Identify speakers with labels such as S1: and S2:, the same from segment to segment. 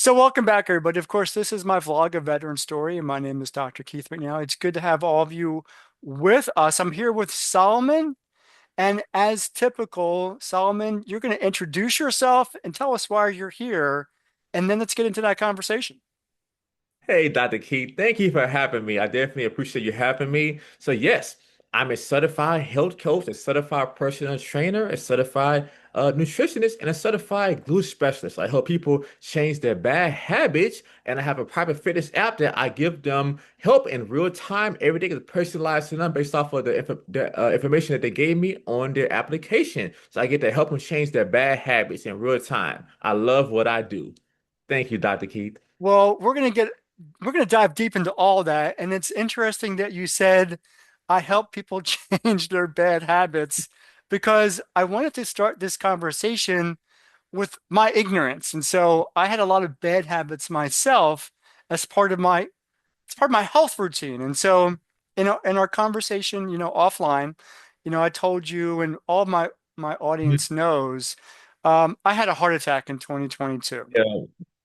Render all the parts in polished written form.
S1: So welcome back, everybody. Of course, this is my vlog, A Veteran Story, and my name is Dr. Keith McNally. It's good to have all of you with us. I'm here with Solomon, and as typical, Solomon, you're going to introduce yourself and tell us why you're here, and then let's get into that conversation.
S2: Hey, Dr. Keith, thank you for having me. I definitely appreciate you having me. So, yes, I'm a certified health coach, a certified personal trainer, a certified nutritionist, and a certified glue specialist. I help people change their bad habits, and I have a private fitness app that I give them help in real time. Everything is personalized to them based off of the information that they gave me on their application. So, I get to help them change their bad habits in real time. I love what I do. Thank you, Dr. Keith.
S1: Well, we're going to dive deep into all that, and it's interesting that you said I help people change their bad habits because I wanted to start this conversation with my ignorance. And so I had a lot of bad habits myself as part of my health routine. And so in our conversation, offline, I told you and all my
S2: Mhm.
S1: audience knows, I had a heart attack in 2022.
S2: Yeah.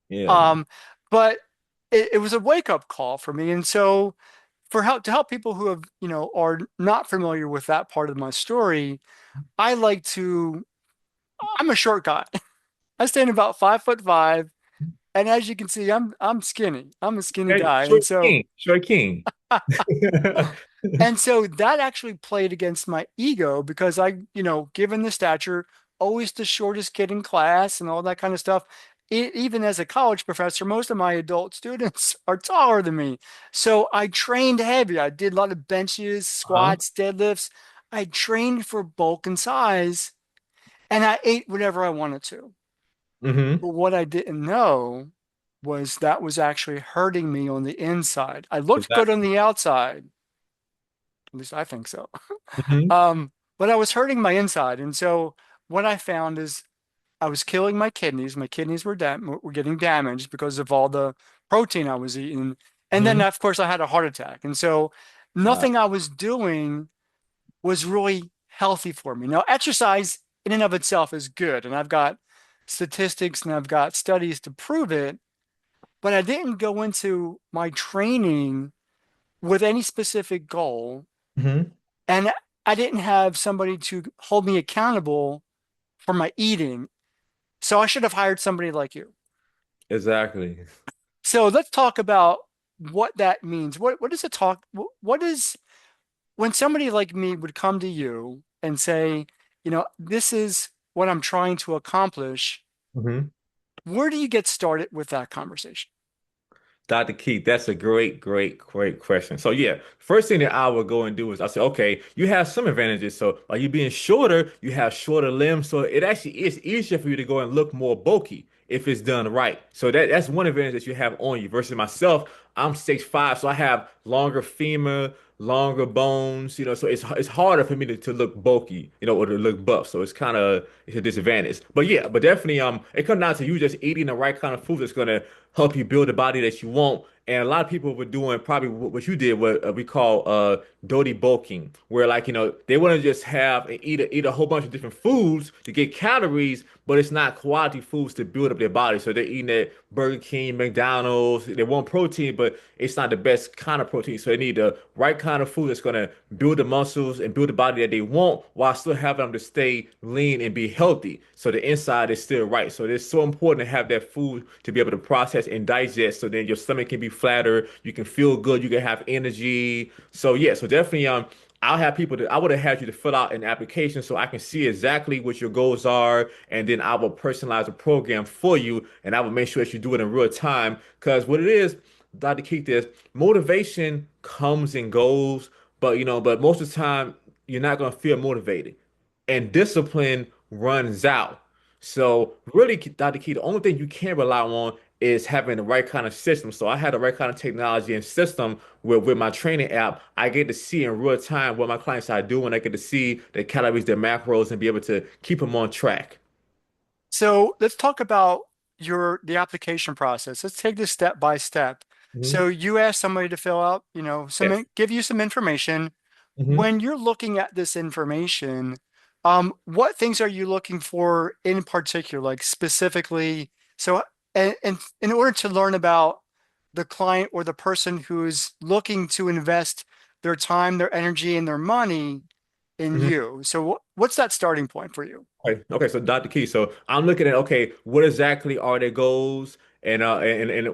S2: Yeah.
S1: Um, but it was a wake-up call for me. And so for help to help people who have, are not familiar with that part of my story, I like to, I'm a short guy. I stand about 5'5", and as you can see, I'm skinny. I'm a skinny
S2: Okay,
S1: guy, and
S2: Short
S1: so
S2: King, Short King.
S1: and so that actually played against my ego because given the stature, always the shortest kid in class and all that kind of stuff. Even as a college professor, most of my adult students are taller than me. So I trained heavy. I did a lot of benches,
S2: Huh?
S1: squats, deadlifts. I trained for bulk and size, and I ate whatever I wanted to.
S2: Hmm.
S1: But what I didn't know was that was actually hurting me on the inside. I looked good on
S2: Exactly.
S1: the outside, at least I think so.
S2: Hmm.
S1: But I was hurting my inside. And so what I found is I was killing my kidneys. My kidneys were getting damaged because of all the protein I was eating. And then,
S2: Hmm.
S1: of course, I had a heart attack. And so
S2: Wow.
S1: nothing I was doing was really healthy for me. Now, exercise in and of itself is good. And I've got statistics and I've got studies to prove it. But I didn't go into my training with any specific goal.
S2: Hmm.
S1: And I didn't have somebody to hold me accountable for my eating. So I should have hired somebody like you.
S2: Exactly.
S1: So let's talk about what that means. What does it talk? What is when somebody like me would come to you and say, this is what I'm trying to accomplish.
S2: Hmm.
S1: Where do you get started with that conversation?
S2: Dr. Keith, that's a great question. So yeah, first thing that I would go and do is I say, okay, you have some advantages. So by you being shorter, you have shorter limbs. So it actually is easier for you to go and look more bulky if it's done right. So that's one advantage that you have on you versus myself. I'm 6'5", so I have longer femur, longer bones, so it's harder for me to look bulky, or to look buff. So it's a disadvantage. But yeah, but definitely it comes down to you just eating the right kind of food that's gonna help you build the body that you want. And a lot of people were doing probably what you did, what we call dirty bulking, where like they want to just have and eat a whole bunch of different foods to get calories, but it's not quality foods to build up their body. So they're eating at Burger King, McDonald's. They want protein, but it's not the best kind of protein. So they need the right kind of food that's gonna build the muscles and build the body that they want while still having them to stay lean and be healthy. So the inside is still right. So it's so important to have that food to be able to process and digest. So then your stomach can be flatter. You can feel good. You can have energy. So yeah. So definitely I would have had you to fill out an application so I can see exactly what your goals are, and then I will personalize a program for you, and I will make sure that you do it in real time. Because what it is, Dr. Keith, is motivation comes and goes, but most of the time you're not gonna feel motivated, and discipline runs out. So really, Dr. Key, the only thing you can rely on is having the right kind of system. So I had the right kind of technology and system where with my training app, I get to see in real time what my clients are doing. I get to see their calories, their macros, and be able to keep them on track.
S1: So let's talk about the application process. Let's take this step by step.
S2: Hmm.
S1: So you ask somebody to fill out,
S2: Yes.
S1: give you some information.
S2: Hmm.
S1: When you're looking at this information, what things are you looking for in particular, like specifically? So and in order to learn about the client or the person who's looking to invest their time, their energy, and their money in you. So what's that starting point for you?
S2: Okay, so Dr. Key, so I'm looking at okay, what exactly are their goals and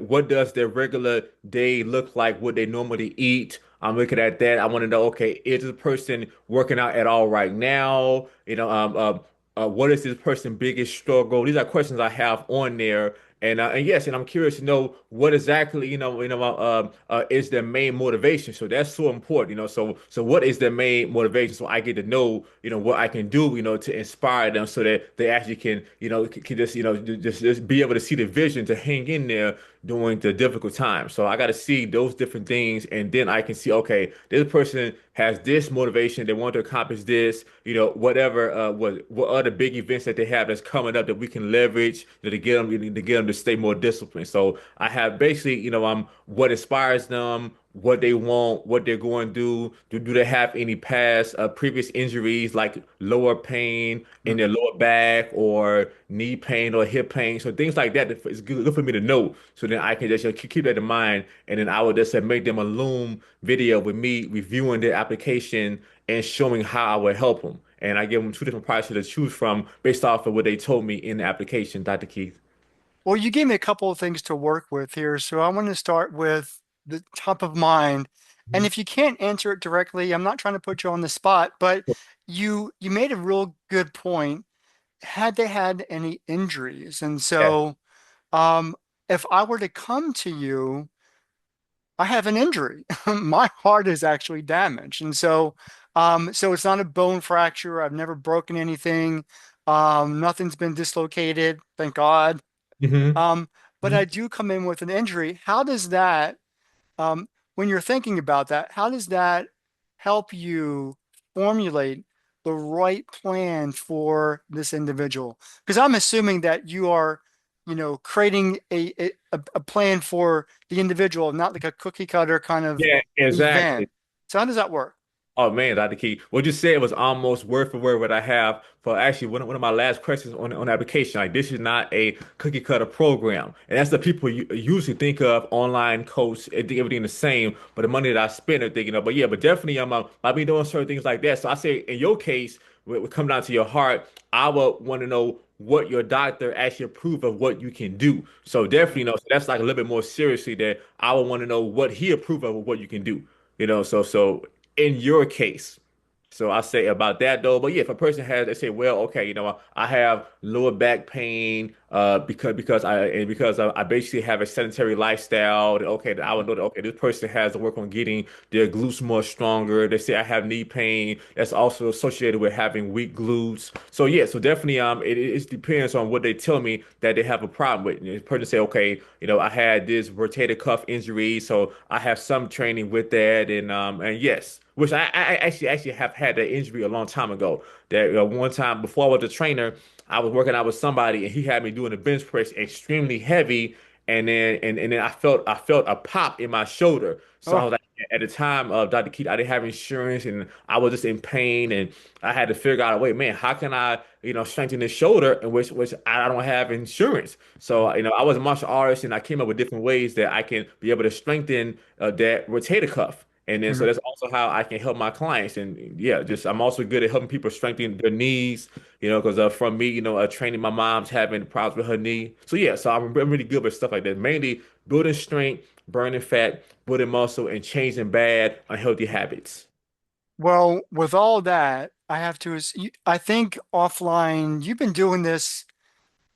S2: what does their regular day look like, what they normally eat? I'm looking at that. I want to know, okay, is this person working out at all right now? What is this person's biggest struggle? These are questions I have on there. And yes, and I'm curious to know what exactly is their main motivation. So that's so important, So what is their main motivation? So I get to know, what I can do, to inspire them, so that they actually can, can just, just be able to see the vision to hang in there during the difficult times. So I got to see those different things, and then I can see, okay, this person has this motivation, they want to accomplish this, whatever, what other big events that they have that's coming up that we can leverage to get them to stay more disciplined. So I have basically, what inspires them, what they want, what they're going to do. Do they have any past previous injuries like lower pain in their lower back or knee pain or hip pain? So things like that. It's good for me to know. So then I can just keep that in mind. And then I would just make them a Loom video with me reviewing their application and showing how I would help them. And I give them two different prices to choose from based off of what they told me in the application, Dr. Keith.
S1: Well, you gave me a couple of things to work with here, so I want to start with the top of mind. And
S2: Mhm.
S1: if you can't answer it directly, I'm not trying to put you on the spot, but you made a real good point. Had they had any injuries? And
S2: Yeah.
S1: so, um, if I were to come to you, I have an injury. My heart is actually damaged, and so it's not a bone fracture. I've never broken anything. Nothing's been dislocated, thank God.
S2: hmm
S1: Um, but I do come in with an injury. How does that, um, when you're thinking about that, how does that help you formulate the right plan for this individual? Because I'm assuming that you are, creating a plan for the individual, not like a cookie cutter kind of
S2: Yeah, exactly.
S1: event. So how does that work?
S2: Oh man, Dr. Key, what you said was almost word for word what I have for actually one of my last questions on the application. Like this is not a cookie cutter program, and that's the people you usually think of online coach and think everything the same. But the money that I spend, are thinking of, but yeah, but definitely I'll be doing certain things like that. So I say in your case, when it come down to your heart, I would want to know what your doctor actually approved of what you can do. So definitely, so that's like a little bit more seriously that I would want to know what he approved of what you can do. So in your case. So I say about that though, but yeah, if a person has, they say, well, okay, I have lower back pain, because I basically have a sedentary lifestyle. That, okay, that I would know that okay, this person has to work on getting their glutes more stronger. They say I have knee pain. That's also associated with having weak glutes. So yeah, so definitely, it depends on what they tell me that they have a problem with. And the person say, okay, I had this rotator cuff injury, so I have some training with that, and yes. Which I actually have had that injury a long time ago. That one time before I was a trainer, I was working out with somebody and he had me doing a bench press extremely heavy, and then I felt a pop in my shoulder. So I
S1: Oh,
S2: was like, at the time of Dr. Keith, I didn't have insurance and I was just in pain, and I had to figure out a way, man, how can I, strengthen this shoulder in which I don't have insurance. So, I was a martial artist and I came up with different ways that I can be able to strengthen that rotator cuff. And then so
S1: mhm.
S2: that's also how I can help my clients. And yeah, just I'm also good at helping people strengthen their knees, because from me, training my mom's having problems with her knee. So yeah, so I'm really good with stuff like that. Mainly building strength, burning fat, building muscle, and changing bad, unhealthy habits.
S1: Well, with all that, I have to, I think offline, you've been doing this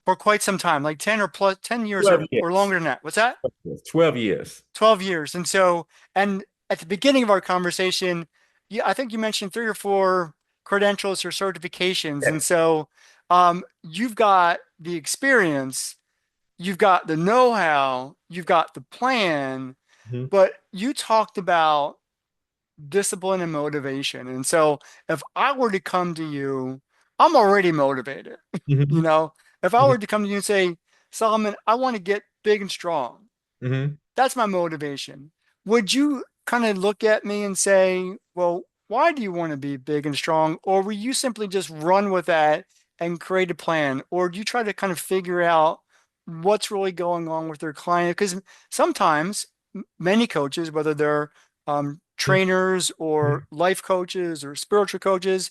S1: for quite some time, like 10 or plus 10 years
S2: 12
S1: or
S2: years.
S1: longer than that. What's that?
S2: 12 years.
S1: 12 years. And at the beginning of our conversation, I think you mentioned three or four credentials or certifications. And
S2: Yes.
S1: so you've got the experience, you've got the know-how, you've got the plan,
S2: hmm
S1: but you talked about discipline and motivation. And so if I were to come to you, I'm already motivated. You
S2: hmm
S1: know, if I
S2: hmm
S1: were to come to you and say, Solomon, I want to get big and strong,
S2: hmm
S1: that's my motivation. Would you kind of look at me and say, well, why do you want to be big and strong? Or will you simply just run with that and create a plan? Or do you try to kind of figure out what's really going on with their client. Because sometimes many coaches, whether they're trainers or
S2: Mhm.
S1: life coaches or spiritual coaches,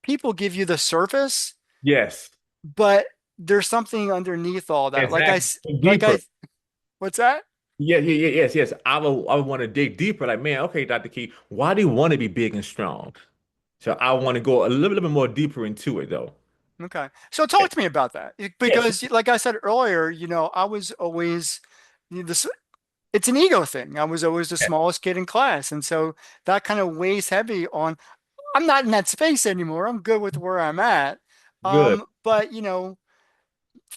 S1: people give you the surface,
S2: Yes,
S1: but there's something underneath all that.
S2: exactly.
S1: Like
S2: Deeper.
S1: I, what's that?
S2: Yeah, yeah, yeah, yes, yes. I would want to dig deeper. Like, man, okay, Dr. Key, why do you want to be big and strong? So I want to go a little bit more deeper into it, though.
S1: Okay. So
S2: Yeah.
S1: talk to me about that.
S2: Yes.
S1: Because like I said earlier, I was always this it's an ego thing. I was always the
S2: Yeah.
S1: smallest kid in class. And so that kind of weighs heavy on I'm not in that space anymore. I'm good with where I'm at.
S2: Good.
S1: But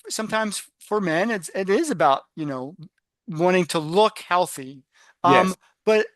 S1: sometimes for men it is about, wanting to look healthy.
S2: Yes.
S1: Um, but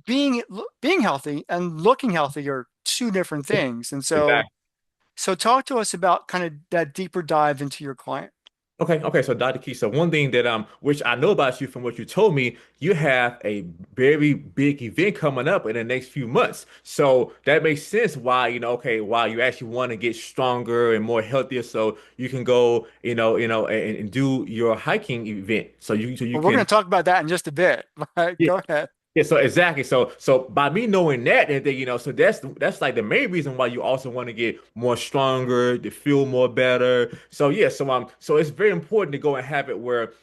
S1: being healthy and looking healthy are two different things. And so
S2: Exactly.
S1: talk to us about kind of that deeper dive into your client.
S2: Okay, okay. So, Dr. Key, so one thing that which I know about you from what you told me, you have a very big event coming up in the next few months. So that makes sense why, okay, why you actually want to get stronger and more healthier so you can go, and do your hiking event. So you
S1: Well, we're going
S2: can.
S1: to talk about that in just a bit. Go ahead.
S2: Yeah, so exactly. So by me knowing that and then, so that's like the main reason why you also want to get more stronger, to feel more better. So yeah, so it's very important to go and have it where,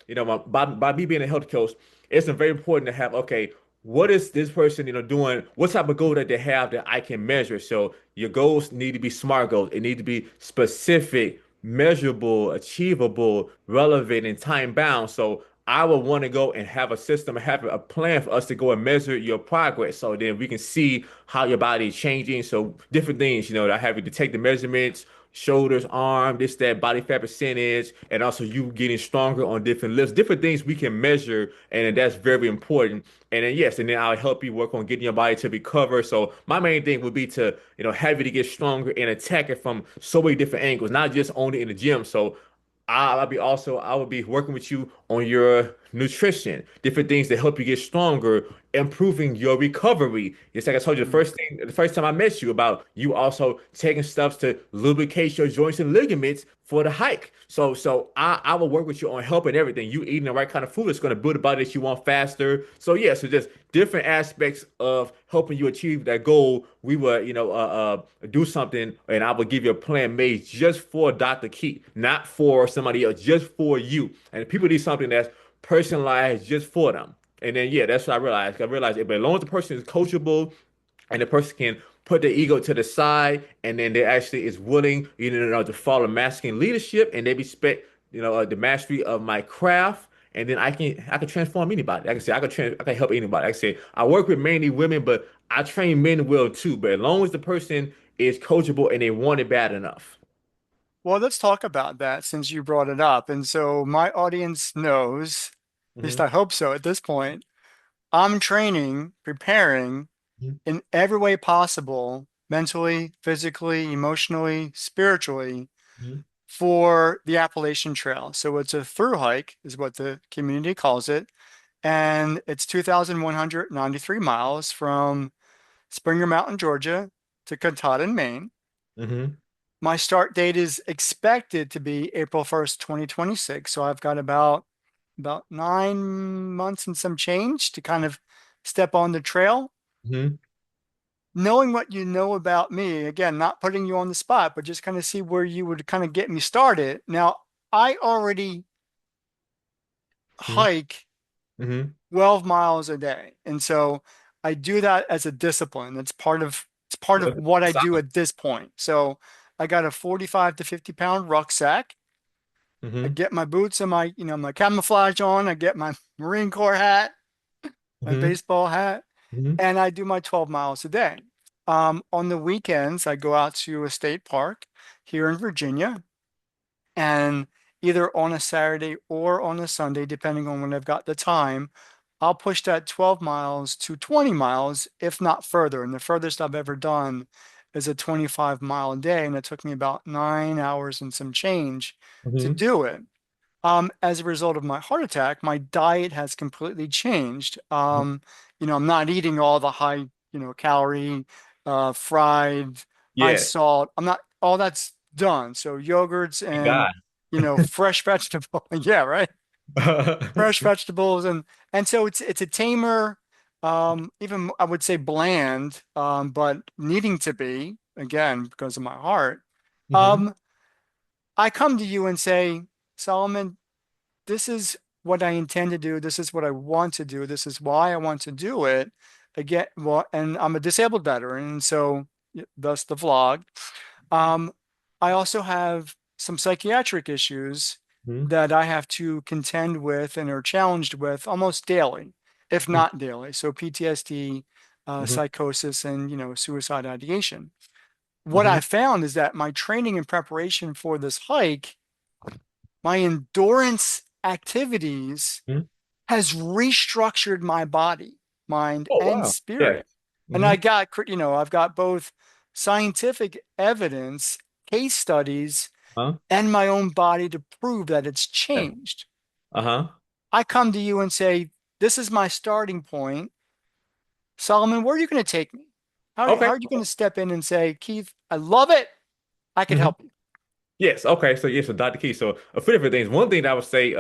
S2: by me being a health coach, it's very important to have, okay, what is this person, doing? What type of goal that they have that I can measure? So your goals need to be SMART goals. It need to be specific, measurable, achievable, relevant, and time bound. So I would want to go and have a system, have a plan for us to go and measure your progress. So then we can see how your body is changing. So different things, I have you to take the measurements, shoulders, arm, this, that, body fat percentage, and also you getting stronger on different lifts, different things we can measure. And that's very important. And then, yes, and then I'll help you work on getting your body to recover. So my main thing would be to, have you to get stronger and attack it from so many different angles, not just only in the gym. So I would be working with you on your nutrition, different things that help you get stronger, improving your recovery. Just like I told you the first time I met you about you also taking steps to lubricate your joints and ligaments for the hike. So I will work with you on helping everything. You eating the right kind of food that's going to build the body that you want faster. So yeah, so just different aspects of helping you achieve that goal. We will, do something, and I will give you a plan made just for Dr. Keith, not for somebody else, just for you. And people need something that's personalized just for them. And then yeah, that's what I realized. I realized if as long as the person is coachable and the person can put their ego to the side, and then they actually is willing, to follow masculine leadership, and they respect, the mastery of my craft, and then I can transform anybody. Like I said, I can help anybody. Like I said, I work with mainly women, but I train men well too. But as long as the person is coachable and they want it bad enough.
S1: Well, let's talk about that since you brought it up. And so my audience knows, at least
S2: Hmm.
S1: I hope so at this point, I'm training, preparing in every way possible, mentally, physically, emotionally, spiritually,
S2: Hmm.
S1: for the Appalachian Trail. So it's a through hike, is what the community calls it. And it's 2,193 miles from Springer Mountain, Georgia to Katahdin, Maine.
S2: Hmm.
S1: My start date is expected to be April 1st, 2026. So I've got about 9 months and some change to kind of step on the trail.
S2: Hmm.
S1: Knowing what you know about me, again, not putting you on the spot, but just kind of see where you would kind of get me started. Now, I already
S2: Hmm.
S1: hike
S2: Hmm.
S1: 12 miles a day. And so I do that as a discipline. It's part of what I do at this point. So I got a 45 to 50 pound rucksack. I
S2: Hmm.
S1: get my boots and my camouflage on. I get my Marine Corps hat, my
S2: Hmm.
S1: baseball hat,
S2: Hmm.
S1: and I do my 12 miles a day. On the weekends, I go out to a state park here in Virginia, and either on a Saturday or on a Sunday, depending on when I've got the time, I'll push that 12 miles to 20 miles, if not further. And the furthest I've ever done is a 25-mile a day, and it took me about 9 hours and some change to
S2: Hmm.
S1: do it. As a result of my heart attack, my diet has completely changed. I'm not eating all the high, calorie, fried, high
S2: Yes.
S1: salt. I'm not, all that's done. So yogurts
S2: Thank
S1: and
S2: God.
S1: fresh vegetable. Yeah, right. Fresh vegetables, and so it's a tamer, even I would say bland, but needing to be again because of my heart.
S2: Hmm.
S1: Um, I come to you and say, Solomon, this is what I intend to do. This is what I want to do. This is why I want to do it. Again, well, and I'm a disabled veteran, and so thus the vlog. Um, I also have some psychiatric issues
S2: Hmm.
S1: that I have to contend with and are challenged with almost daily, if not daily. So PTSD,
S2: Hmm.
S1: psychosis, and suicide ideation. What
S2: Hmm.
S1: I found is that my training and preparation for this hike, my endurance activities
S2: Hmm.
S1: has restructured my body, mind,
S2: Oh,
S1: and
S2: wow. Yeah.
S1: spirit. And
S2: Hmm.
S1: I've got both scientific evidence, case studies,
S2: Huh?
S1: and my own body to prove that it's
S2: Yeah.
S1: changed.
S2: Uh-huh.
S1: I come to you and say, this is my starting point. Solomon, where are you going to take me? How
S2: Okay.
S1: are you going to step in and say, Keith, I love it. I could
S2: Hmm.
S1: help you.
S2: Yes. Okay. So yes, so Dr. Key. So a few different things. One thing that I would say,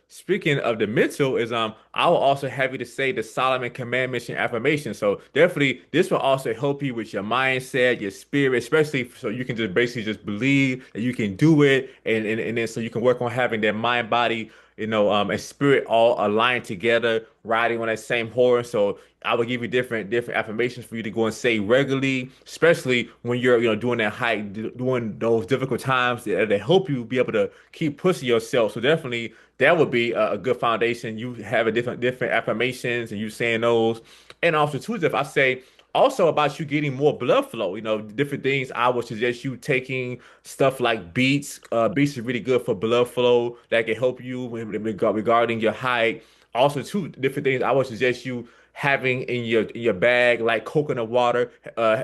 S2: speaking of the mental, is I will also have you to say the Solomon commandments and affirmations. So definitely this will also help you with your mindset, your spirit, especially so you can just basically just believe that you can do it, and then so you can work on having that mind, body, and spirit all aligned together, riding on that same horse. So I will give you different affirmations for you to go and say regularly, especially when you're doing that hike, doing those difficult times that help you be able to keep pushing yourself. So definitely that would be a good foundation. You have a different affirmations and you saying those, and also too, if I say also about you getting more blood flow, different things. I would suggest you taking stuff like beets. Beets is really good for blood flow that can help you regarding your hike. Also, two different things I would suggest you having in your bag, like coconut water.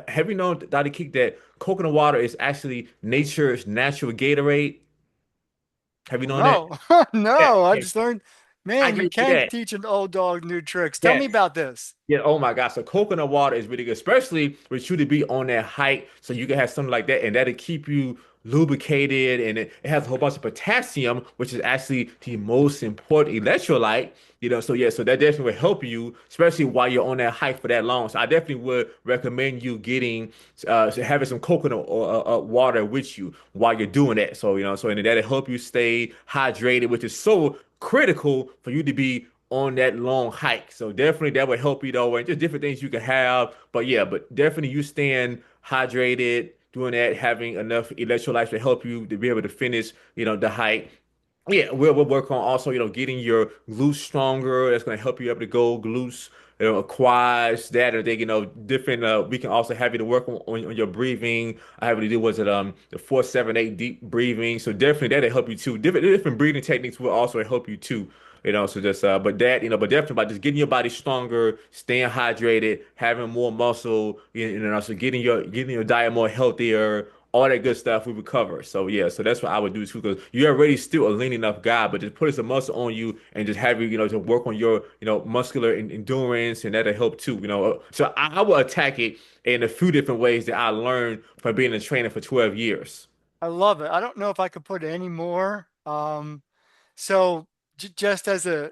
S2: Have you known, Dr. Keek, that coconut water is actually nature's natural Gatorade? Have you known that?
S1: No,
S2: Yeah,
S1: no, I
S2: yeah.
S1: just learned,
S2: I
S1: man, you
S2: gave you
S1: can't
S2: that.
S1: teach an old dog new tricks. Tell me
S2: Yes.
S1: about this.
S2: Yeah, oh my God. So coconut water is really good, especially with you to be on that hike. So you can have something like that, and that'll keep you lubricated. And it has a whole bunch of potassium, which is actually the most important electrolyte. So yeah, so that definitely will help you, especially while you're on that hike for that long. So I definitely would recommend you having some coconut water with you while you're doing that. So and that'll help you stay hydrated, which is so critical for you to be on that long hike. So definitely that would help you though, and just different things you can have. But yeah, but definitely you staying hydrated, doing that, having enough electrolytes to help you to be able to finish, the hike. Yeah, we'll work on also, getting your glutes stronger. That's going to help you able to go glutes, quads, that, or they, different. We can also have you to work on your breathing. I have you to do was it the 4-7-8 deep breathing. So definitely that'll help you too. Different breathing techniques will also help you too. So just but definitely by just getting your body stronger, staying hydrated, having more muscle, so getting your diet more healthier, all that good stuff we would cover. So yeah, so that's what I would do too, because you're already still a lean enough guy, but just put some muscle on you and just have you, to work on your, muscular endurance, and that'll help too. So I will attack it in a few different ways that I learned from being a trainer for 12 years.
S1: I love it. I don't know if I could put any more. So just as a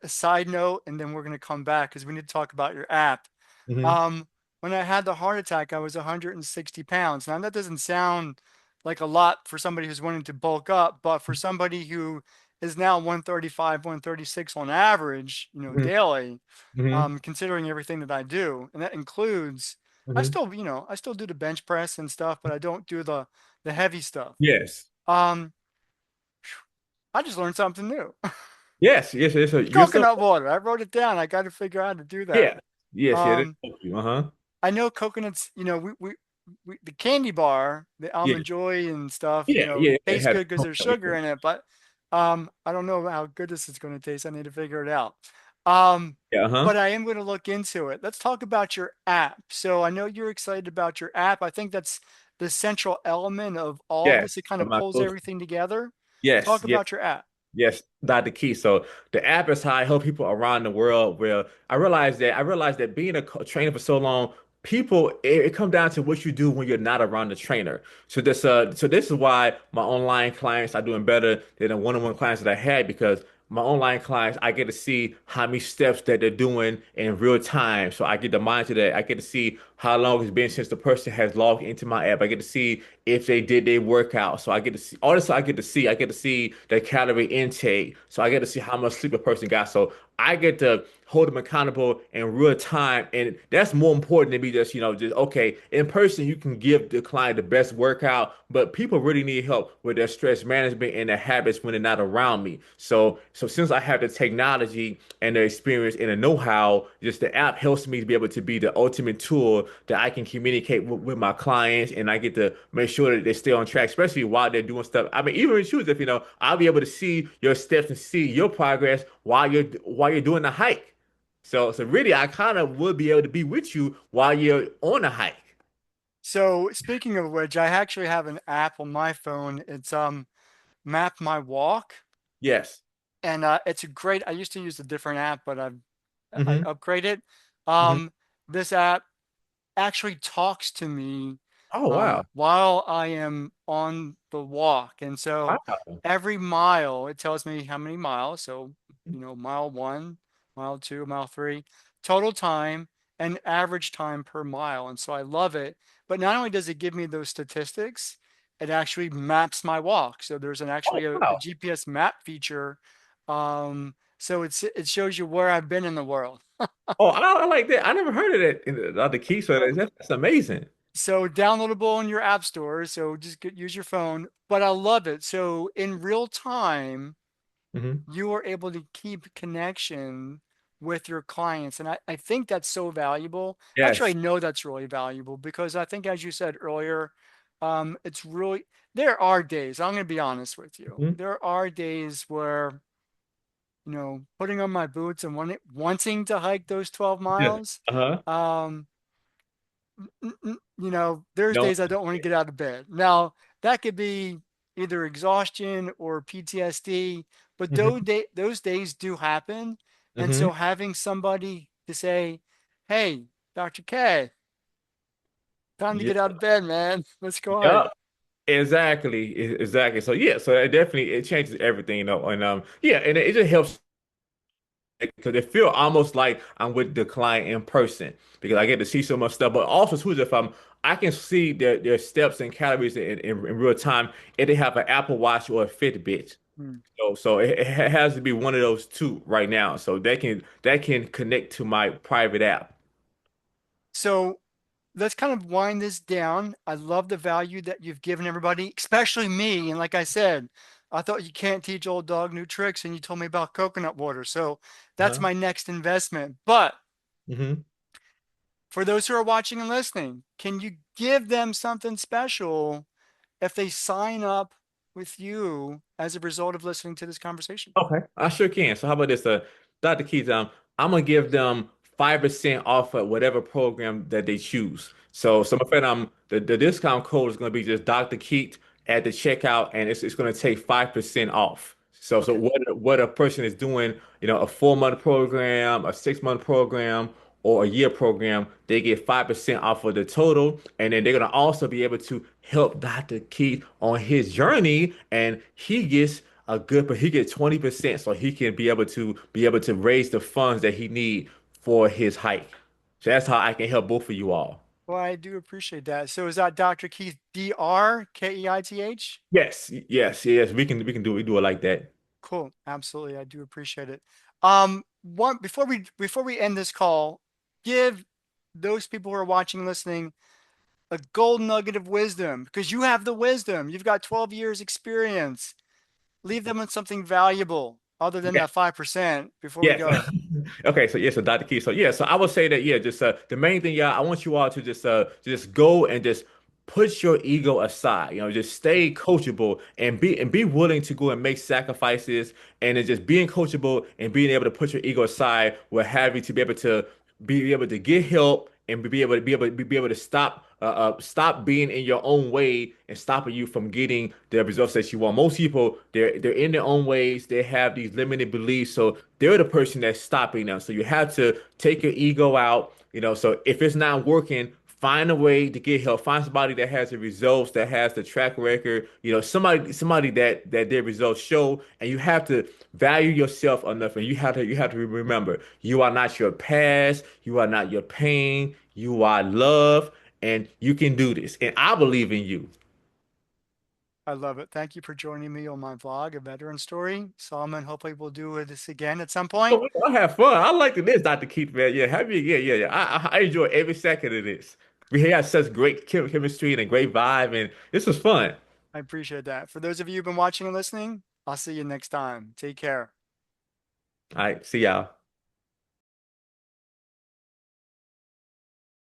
S1: side note, and then we're going to come back because we need to talk about your app.
S2: Hmm.
S1: Um, when I had the heart attack, I was 160 pounds. Now that doesn't sound like a lot for somebody who's wanting to bulk up, but for somebody who is now 135, 136 on average,
S2: Hmm.
S1: daily,
S2: Hmm.
S1: considering everything that I do, and that includes,
S2: Hmm.
S1: I still do the bench press and stuff, but I don't do the heavy stuff.
S2: Yes.
S1: Um, I just learned something new.
S2: Yes. Yes. Yes. So you're still.
S1: Coconut water. I wrote it down. I got to figure out how to do that.
S2: Yeah. Yes. Yeah. That's
S1: Um,
S2: you. Uh-huh.
S1: I know coconuts, the candy bar, the
S2: Yeah.
S1: almond joy and stuff,
S2: Yeah. Yeah. It
S1: tastes
S2: had.
S1: good because there's sugar in it, but I don't know how good this is going to taste. I need to figure it out. Um,
S2: Yeah. Uh-huh.
S1: but I am going to look into it. Let's talk about your app. So I know you're excited about your app. I think that's the central element of all of
S2: Yes.
S1: this. It kind
S2: Of
S1: of
S2: my
S1: pulls
S2: close.
S1: everything together.
S2: Yes.
S1: Talk
S2: Yes.
S1: about your app.
S2: Yes, Dr. Key. So the app is how I help people around the world. Where I realized that being a trainer for so long, people, it comes down to what you do when you're not around the trainer. So this is why my online clients are doing better than the one-on-one clients that I had because my online clients, I get to see how many steps that they're doing in real time. So I get to monitor that. I get to see how long it's been since the person has logged into my app. I get to see if they did their workout. So I get to see all this. I get to see their calorie intake. So I get to see how much sleep a person got. So I get to hold them accountable in real time. And that's more important than me just, just okay, in person, you can give the client the best workout, but people really need help with their stress management and their habits when they're not around me. So since I have the technology and the experience and the know-how, just the app helps me to be able to be the ultimate tool that I can communicate with my clients and I get to make sure that they stay on track, especially while they're doing stuff. I mean, even in shoes, if I'll be able to see your steps and see your progress while you're doing the hike. So really, I kind of would be able to be with you while you're on a hike.
S1: So speaking of which, I actually have an app on my phone. It's Map My Walk,
S2: Yes.
S1: and it's a great. I used to use a different app, but I
S2: Hmm.
S1: upgraded.
S2: Hmm.
S1: This app actually talks to me
S2: Oh, wow.
S1: while I am on the walk. And so
S2: Wow.
S1: every mile, it tells me how many miles. So, mile one, mile two, mile three, total time and average time per mile. And so I love it. But not only does it give me those statistics, it actually maps my walk. So there's
S2: Oh,
S1: actually a
S2: wow.
S1: GPS map feature. So it shows you where I've been in the world.
S2: Oh, I like that. I never heard of that in the key, so that's amazing.
S1: So downloadable in your app store. So just use your phone. But I love it. So in real time,
S2: Hmm.
S1: you are able to keep connection with your clients. And I think that's so valuable. Actually, I
S2: Yes.
S1: know that's really valuable because I think, as you said earlier, it's really, there are days, I'm going to be honest with you.
S2: Hmm.
S1: There are days where, putting on my boots and wanting to hike those 12
S2: Yes.
S1: miles,
S2: Uh-huh.
S1: um, there's
S2: No.
S1: days I don't want to get out of bed. Now, that could be either exhaustion or PTSD, but
S2: Hmm.
S1: those days do happen. And
S2: Hmm.
S1: so having somebody to say, "Hey, Dr. K, time to
S2: Yeah.
S1: get out of bed, man. Let's go hike."
S2: Yeah. Exactly. Exactly. So yeah, so it definitely it changes everything, and yeah, and it just helps because it feel almost like I'm with the client in person because I get to see so much stuff. But also too, if I can see their steps and calories in real time, and they have an Apple Watch or a Fitbit.
S1: Hmm.
S2: So it has to be one of those two right now. So that can connect to my private app.
S1: So let's kind of wind this down. I love the value that you've given everybody, especially me. And like I said, I thought you can't teach old dog new tricks, and you told me about coconut water. So that's
S2: Uh-huh.
S1: my next investment. But
S2: Hmm.
S1: for those who are watching and listening, can you give them something special if they sign up with you as a result of listening to this conversation?
S2: Okay, I sure can. So how about this, Dr. Keith? I'm gonna give them 5% off of whatever program that they choose. So my friend, the discount code is gonna be just Dr. Keith at the checkout, and it's gonna take 5% off. So
S1: Okay.
S2: what a person is doing, a 4 month program, a 6 month program, or a year program, they get 5% off of the total, and then they're gonna also be able to help Dr. Keith on his journey, and he gets 20% so he can be able to raise the funds that he need for his hike. So that's how I can help both of you all.
S1: Well, I do appreciate that. So is that Dr. Keith, DrKeith?
S2: Yes, yes, yes. We do it like that.
S1: Cool. Absolutely. I do appreciate it. One before we end this call, give those people who are watching and listening a gold nugget of wisdom because you have the wisdom. You've got 12 years experience. Leave them with something valuable other than
S2: Yeah.
S1: that 5% before we
S2: Yes.
S1: go.
S2: Okay, so yeah, so Dr. Key. So yeah, so I would say that yeah, just the main thing, yeah, I want you all to just go and just put your ego aside. Just stay coachable and be willing to go and make sacrifices and then just being coachable and being able to put your ego aside will have you to be able to get help and be able to stop being in your own way and stopping you from getting the results that you want. Most people they're in their own ways. They have these limited beliefs, so they're the person that's stopping them. So you have to take your ego out, So if it's not working, find a way to get help. Find somebody that has the results, that has the track record, somebody that their results show, and you have to value yourself enough. And you have to remember, you are not your past, you are not your pain, you are love, and you can do this. And I believe in you.
S1: I love it. Thank you for joining me on my vlog, A Veteran Story. Solomon, hopefully we'll do this again at some point.
S2: Oh, I have fun. I like this, Dr. Keith, man. Yeah, happy. Yeah, yeah, yeah. I enjoy every second of this. We had such great chemistry and a great vibe, and this was fun.
S1: I appreciate that. For those of you who've been watching and listening, I'll see you next time. Take care.
S2: All right, see y'all.